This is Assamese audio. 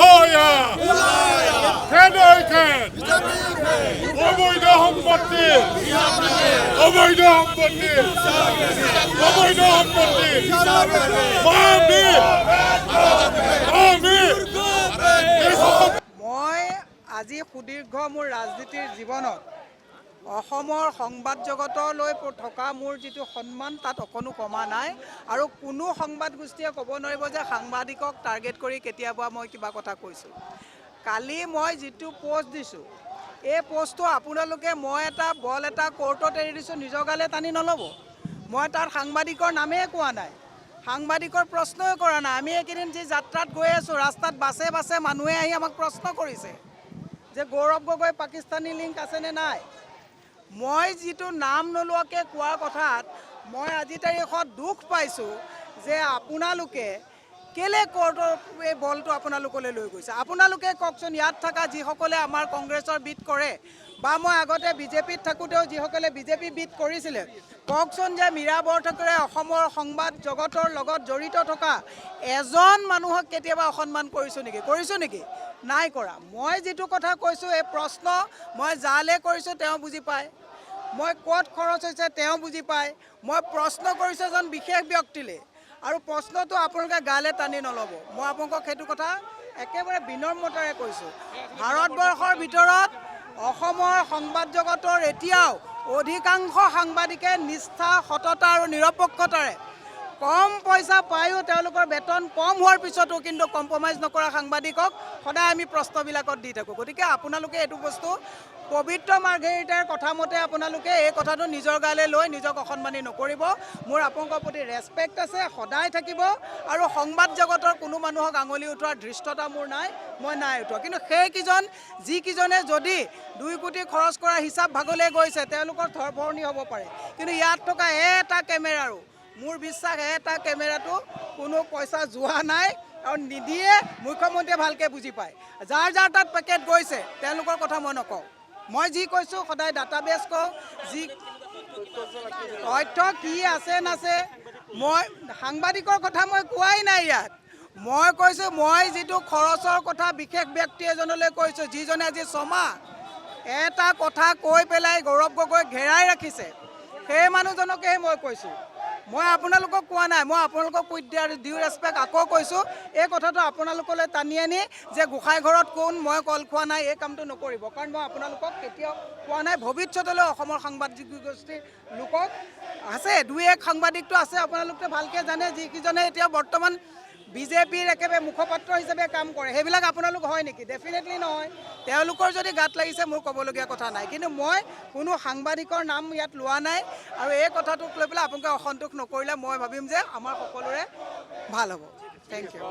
হয়া খেন অবৈধ সম্পত্তি অবৈধ সম্পত্তি অবৈধ সম্পত্তি মই আজি সুদীৰ্ঘ মোৰ ৰাজনীতিৰ জীৱনত অসমৰ সংবাদ জগতলৈ থকা মোৰ যিটো সন্মান তাত অকণো কমা নাই আৰু কোনো সংবাদ গোষ্ঠীয়ে ক'ব নোৱাৰিব যে সাংবাদিকক টাৰ্গেট কৰি কেতিয়াবা মই কিবা কথা কৈছোঁ। কালি মই যিটো পোষ্ট দিছোঁ এই পোষ্টটো আপোনালোকে মই এটা বল এটা কোৰ্টত এৰি দিছোঁ নিজৰ গালে টানি নল'ব। মই তাত সাংবাদিকৰ নামেই কোৱা নাই, সাংবাদিকৰ প্ৰশ্নই কৰা নাই। আমি এইকেইদিন যি যাত্ৰাত গৈ আছোঁ ৰাস্তাত বাছে বাছে মানুহে আহি আমাক প্ৰশ্ন কৰিছে যে গৌৰৱ গগৈ পাকিস্তানী লিংক আছেনে নাই। মই যিটো নাম নোলোৱাকৈ কোৱাৰ কথাত মই আজি তাৰিখত দুখ পাইছোঁ যে আপোনালোকে কেলে কোৰ্টৰ এই বলটো আপোনালোকলৈ লৈ গৈছে। আপোনালোকে কওকচোন, ইয়াত থকা যিসকলে আমাৰ কংগ্ৰেছৰ বিট কৰে বা মই আগতে বিজেপিত থাকোঁতেও যিসকলে বিজেপি বিট কৰিছিলে, কওকচোন যে মীৰা বৰঠাকুৰে অসমৰ সংবাদ জগতৰ লগত জড়িত থকা এজন মানুহক কেতিয়াবা অসন্মান কৰিছোঁ নেকি? নাই কৰা। মই যিটো কথা কৈছোঁ এই প্ৰশ্ন মই যালে কৰিছোঁ তেওঁ বুজি পায়, মই ক'ত খৰচ হৈছে তেওঁ বুজি পায়। মই প্ৰশ্ন কৰিছোঁ এজন বিশেষ ব্যক্তিলৈ আৰু প্ৰশ্নটো আপোনালোকে গালে টানি নল'ব। মই আপোনালোকক সেইটো কথা একেবাৰে বিনম্ৰতাৰে কৈছোঁ। ভাৰতবৰ্ষৰ ভিতৰত অসমৰ সংবাদ জগতৰ এতিয়াও অধিকাংশ সাংবাদিকে নিষ্ঠা, সততা আৰু নিৰপেক্ষতাৰে কম পইচা পায়ো তেওঁলোকৰ বেতন কম হোৱাৰ পিছতো কিন্তু কম্প্ৰমাইজ নকৰা সাংবাদিকক সদায় আমি প্ৰশ্নবিলাকত দি থাকোঁ। গতিকে আপোনালোকে এইটো বস্তু পবিত্ৰ মাৰ্ঘেৰিটাৰ কথা মতে আপোনালোকে এই কথাটো নিজৰ গালে লৈ নিজক অসন্মানী নকৰিব। মোৰ আপোনালোকৰ প্ৰতি ৰেচপেক্ট আছে, সদায় থাকিব আৰু সংবাদ জগতৰ কোনো মানুহক আঙুলি উঠোৱাৰ ধৃষ্টতা মোৰ নাই, মই নাই উঠোৱা। কিন্তু সেইকেইজন যিকেইজনে যদি 2 কোটি খৰচ কৰা হিচাপ ভাগলৈ গৈছে তেওঁলোকৰ ধৰফৰণি হ'ব পাৰে, কিন্তু ইয়াত থকা এটা কেমেৰাৰো মোৰ বিশ্বাস এটা কেমেৰাটো কোনো পইচা যোৱা নাই আৰু নিদিয়ে। মুখ্যমন্ত্ৰীয়ে ভালকৈ বুজি পায়। যাৰ যাৰ তাত পেকেট গৈছে তেওঁলোকৰ কথা মই নকওঁ। মই যি কৈছোঁ সদায় ডাটাবেছ কওঁ, যি তথ্য কি আছে নাছে। মই সাংবাদিকৰ কথা মই কোৱাই নাই ইয়াত। মই কৈছোঁ মই যিটো খৰচৰ কথা বিশেষ ব্যক্তি এজনলৈ কৈছোঁ, যিজনে আজি 6 মাহ এটা কথা কৈ পেলাই গৌৰৱ গগৈক ঘেৰাই ৰাখিছে, সেই মানুহজনকেহে মই কৈছোঁ। মই আপোনালোকক কোৱা নাই। মই আপোনালোকক উইথ ডিউ ৰেচপেক্ট আকৌ কৈছোঁ, এই কথাটো আপোনালোকলৈ টানি আনি যে গোসাঁই ঘৰত কোন মই কল খোৱা নাই এই কামটো নকৰিব। কাৰণ মই আপোনালোকক কেতিয়াও কোৱা নাই। ভৱিষ্যতলৈ অসমৰ সাংবাদিক গোষ্ঠীৰ লোকক আছে, 2-1 সাংবাদিকটো আছে আপোনালোকে ভালকৈ জানে, যিকেইজনে এতিয়া বৰ্তমান বিজেপিৰ একেবাৰে মুখপাত্ৰ হিচাপে কাম কৰে। সেইবিলাক আপোনালোক হয় নেকি? ডেফিনেটলি নহয়। তেওঁলোকৰ যদি গাত লাগিছে মোৰ ক'বলগীয়া কথা নাই, কিন্তু মই কোনো সাংবাদিকৰ নাম ইয়াত লোৱা নাই। আৰু এই কথাটোক লৈ পেলাই আপোনালোকে অসন্তোষ নকৰিলে মই ভাবিম যে আমাৰ সকলোৰে ভাল হ'ব। Thank U.